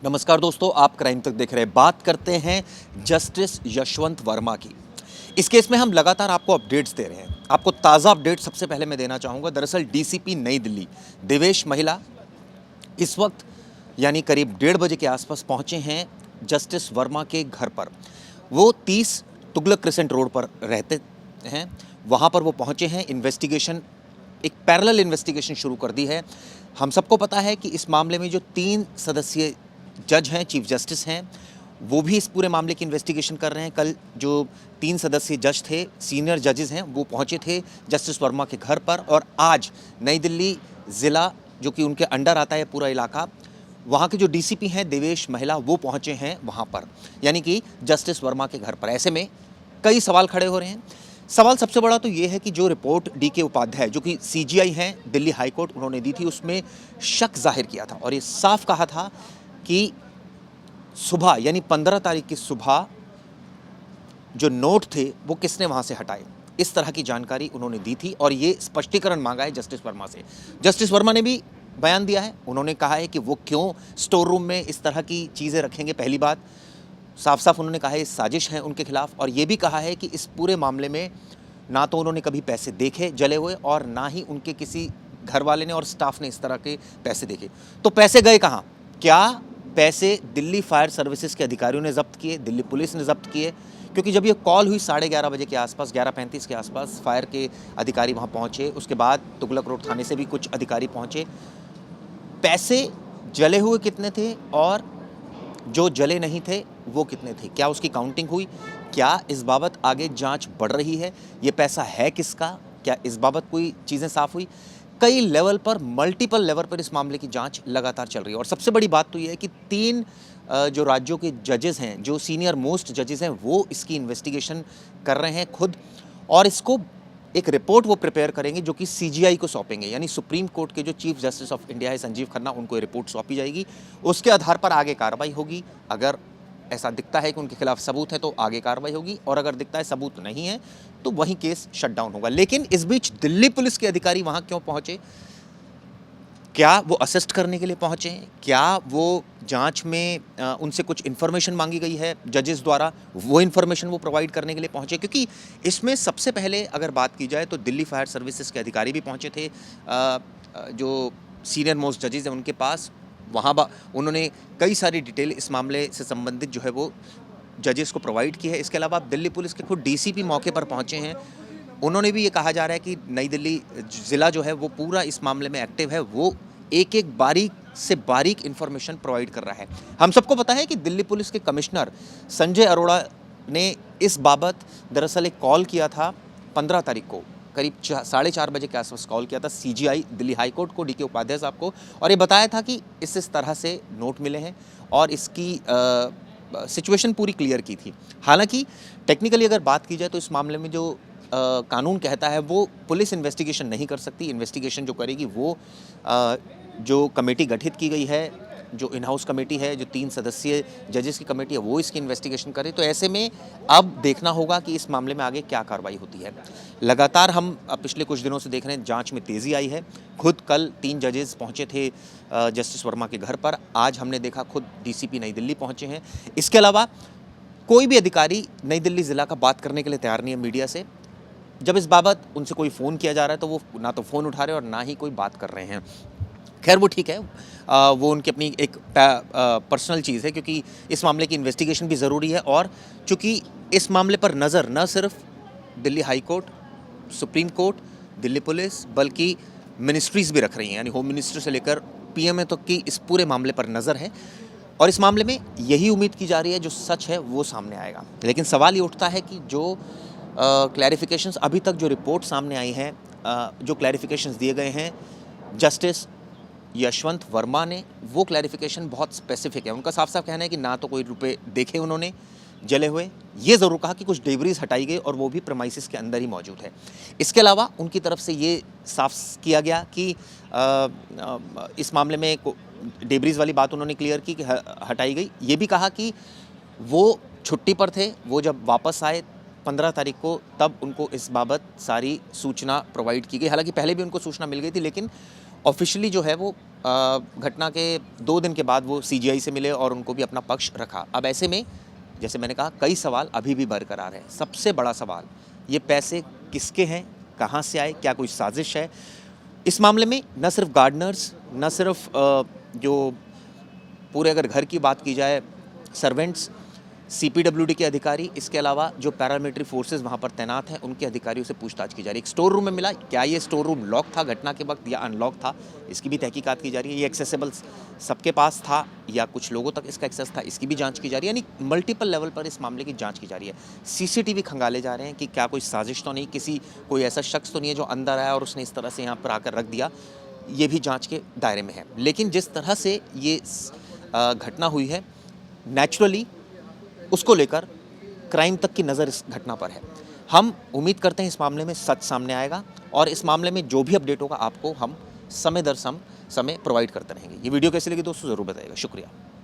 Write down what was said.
नमस्कार दोस्तों, आप क्राइम तक देख रहे हैं। बात करते हैं जस्टिस यशवंत वर्मा की। इस केस में हम लगातार आपको अपडेट्स दे रहे हैं। आपको ताज़ा अपडेट सबसे पहले मैं देना चाहूँगा। दरअसल डीसीपी नई दिल्ली देवेश महिला इस वक्त यानी करीब 1:30 बजे के आसपास पहुँचे हैं जस्टिस वर्मा के घर पर। वो 30 तुगलक क्रिसेंट रोड पर रहते हैं, वहाँ पर वो पहुँचे हैं। इन्वेस्टिगेशन, एक पैरेलल इन्वेस्टिगेशन शुरू कर दी है। हम सबको पता है कि इस मामले में जो 3 सदस्यीय जज हैं, चीफ जस्टिस हैं, वो भी इस पूरे मामले की इन्वेस्टिगेशन कर रहे हैं। कल जो 3 सदस्यीय जज थे, सीनियर जजेस हैं, वो पहुंचे थे जस्टिस वर्मा के घर पर। और आज नई दिल्ली ज़िला, जो कि उनके अंडर आता है पूरा इलाका, वहाँ के जो डीसीपी हैं देवेश महिला, वो पहुँचे हैं वहाँ पर, यानी कि जस्टिस वर्मा के घर पर। ऐसे में कई सवाल खड़े हो रहे हैं। सवाल सबसे बड़ा तो ये है कि जो रिपोर्ट डीके उपाध्याय, जो कि सीजीआई हैं दिल्ली हाई कोर्ट, उन्होंने दी थी, उसमें शक जाहिर किया था और ये साफ कहा था कि सुबह यानी 15 तारीख की सुबह जो नोट थे वो किसने वहाँ से हटाए, इस तरह की जानकारी उन्होंने दी थी और ये स्पष्टीकरण मांगा है जस्टिस वर्मा से। जस्टिस वर्मा ने भी बयान दिया है। उन्होंने कहा है कि वो क्यों स्टोर रूम में इस तरह की चीज़ें रखेंगे। पहली बात, साफ साफ उन्होंने कहा है ये साजिश है उनके खिलाफ। और ये भी कहा है कि इस पूरे मामले में ना तो उन्होंने कभी पैसे देखे जले हुए और ना ही उनके किसी घर वाले ने और स्टाफ ने इस तरह के पैसे देखे। तो पैसे गए कहाँ? क्या पैसे दिल्ली फायर सर्विसेज के अधिकारियों ने जब्त किए, दिल्ली पुलिस ने जब्त किए? क्योंकि जब ये कॉल हुई 11:30 बजे के आसपास, 11:35 के आसपास, फायर के अधिकारी वहाँ पहुँचे। उसके बाद तुगलक रोड थाने से भी कुछ अधिकारी पहुँचे। पैसे जले हुए कितने थे और जो जले नहीं थे वो कितने थे? क्या उसकी काउंटिंग हुई? क्या इस बाबत आगे जांच बढ़ रही है? ये पैसा है किसका? क्या इस बाबत कोई चीज़ें साफ हुई? कई लेवल पर, मल्टीपल लेवल पर इस मामले की जांच लगातार चल रही है। और सबसे बड़ी बात तो ये है कि 3 जो राज्यों के जजेस हैं, जो सीनियर मोस्ट जजेस हैं, वो इसकी इन्वेस्टिगेशन कर रहे हैं खुद। और इसको एक रिपोर्ट वो प्रिपेयर करेंगे जो कि सीजीआई को सौंपेंगे, यानी सुप्रीम कोर्ट के जो चीफ जस्टिस ऑफ इंडिया है संजीव खन्ना, उनको ये रिपोर्ट सौंपी जाएगी। उसके आधार पर आगे कार्रवाई होगी। अगर ऐसा दिखता है कि उनके खिलाफ सबूत है तो आगे कार्रवाई होगी, और अगर दिखता है सबूत नहीं है तो वहीं केस शटडाउन होगा। लेकिन इस बीच दिल्ली पुलिस के अधिकारी वहाँ क्यों पहुँचे? क्या वो असिस्ट करने के लिए पहुँचे? क्या वो जांच में उनसे कुछ इन्फॉर्मेशन मांगी गई है जजेस द्वारा, वो इन्फॉर्मेशन वो प्रोवाइड करने के लिए पहुँचे? क्योंकि इसमें सबसे पहले अगर बात की जाए तो दिल्ली फायर सर्विसेज के अधिकारी भी पहुँचे थे। जो सीनियर मोस्ट जजेस हैं उनके पास, वहाँ उन्होंने कई सारी डिटेल इस मामले से संबंधित जो है वो जजेस को प्रोवाइड की है। इसके अलावा दिल्ली पुलिस के खुद डीसीपी मौके पर पहुँचे हैं। उन्होंने भी ये कहा जा रहा है कि नई दिल्ली ज़िला जो है वो पूरा इस मामले में एक्टिव है, वो एक-एक बारीक से बारीक इन्फॉर्मेशन प्रोवाइड कर रहा है। हम सबको पता है कि दिल्ली पुलिस के कमिश्नर संजय अरोड़ा ने इस बाबत दरअसल एक कॉल किया था 15 तारीख को, करीब 4:30 बजे के आसपास कॉल किया था सीजीआई दिल्ली हाई कोर्ट को, डीके उपाध्याय साहब को, और ये बताया था कि इस तरह से नोट मिले हैं और इसकी सिचुएशन पूरी क्लियर की थी। हालांकि टेक्निकली अगर बात की जाए तो इस मामले में जो कानून कहता है वो पुलिस इन्वेस्टिगेशन नहीं कर सकती। इन्वेस्टिगेशन जो करेगी वो जो कमेटी गठित की गई है, जो इन हाउस कमेटी है, जो 3 सदस्यीय जजेस की कमेटी है, वो इसकी इन्वेस्टिगेशन करे। तो ऐसे में अब देखना होगा कि इस मामले में आगे क्या कार्रवाई होती है। लगातार हम पिछले कुछ दिनों से देख रहे हैं जांच में तेज़ी आई है। खुद कल 3 जजेस पहुंचे थे जस्टिस वर्मा के घर पर। आज हमने देखा खुद डीसीपी नई दिल्ली पहुंचे हैं। इसके अलावा कोई भी अधिकारी नई दिल्ली ज़िला का बात करने के लिए तैयार नहीं है मीडिया से। जब इस बाबत उनसे कोई फ़ोन किया जा रहा है तो वो ना तो फ़ोन उठा रहे हैं और ना ही कोई बात कर रहे हैं। खैर वो ठीक है, वो उनकी अपनी एक पर्सनल चीज़ है, क्योंकि इस मामले की इन्वेस्टिगेशन भी ज़रूरी है। और चूँकि इस मामले पर नज़र न सिर्फ Delhi high court, supreme court, Delhi police, बल्कि मिनिस्ट्रीज़ भी रख रही हैं, यानी होम मिनिस्टर से लेकर पीएमओ तक की इस पूरे मामले पर नज़र है। और इस मामले में यही उम्मीद की जा रही है जो सच है वो सामने आएगा। लेकिन सवाल ये उठता है कि जो क्लैरिफिकेशंस अभी तक, जो रिपोर्ट सामने आई हैं, जो क्लैरिफिकेशंस दिए गए हैं जस्टिस यशवंत वर्मा ने, वो क्लैरिफिकेशन बहुत स्पेसिफिक है। उनका साफ साफ कहना है कि ना तो कोई रुपए देखे उन्होंने जले हुए, ये ज़रूर कहा कि कुछ डेब्रीज हटाई गई और वो भी प्रेमाइसिस के अंदर ही मौजूद है। इसके अलावा उनकी तरफ से ये साफ किया गया कि इस मामले में डेब्रीज वाली बात उन्होंने क्लियर की कि हटाई गई। ये भी कहा कि वो छुट्टी पर थे, वो जब वापस आए 15 तारीख को, तब उनको इस बाबत सारी सूचना प्रोवाइड की गई। हालांकि पहले भी उनको सूचना मिल गई थी, लेकिन ऑफिशियली जो है वो घटना के 2 दिन के बाद वो सीजीआई से मिले और उनको भी अपना पक्ष रखा। अब ऐसे में जैसे मैंने कहा कई सवाल अभी भी बरकरार हैं। सबसे बड़ा सवाल, ये पैसे किसके हैं, कहाँ से आए, क्या कोई साजिश है? इस मामले में न सिर्फ गार्डनर्स, न सिर्फ जो पूरे अगर घर की बात की जाए सर्वेंट्स, सीपीडब्ल्यूडी के अधिकारी, इसके अलावा जो पैरामिलिट्री फोर्सेस वहाँ पर तैनात हैं उनके अधिकारियों से पूछताछ की जा रही है। एक स्टोर रूम में मिला, क्या ये स्टोर रूम लॉक था घटना के वक्त या अनलॉक था, इसकी भी तहकीकात की जा रही है। ये एक्सेसिबल सबके पास था या कुछ लोगों तक इसका एक्सेस था, इसकी भी जांच की जा रही है। यानी मल्टीपल लेवल पर इस मामले की जांच की जा रही है। सीसीटीवी खंगाले जा रहे हैं कि क्या कोई साजिश तो नहीं, कोई ऐसा शख्स तो नहीं है जो अंदर आया और उसने इस तरह से यहाँ पर आकर रख दिया, ये भी जाँच के दायरे में है। लेकिन जिस तरह से ये घटना हुई है, नेचुरली उसको लेकर क्राइम तक की नज़र इस घटना पर है। हम उम्मीद करते हैं इस मामले में सच सामने आएगा और इस मामले में जो भी अपडेट होगा आपको हम समय दर समय प्रोवाइड करते रहेंगे। ये वीडियो कैसी लगी दोस्तों ज़रूर बताइएगा। शुक्रिया।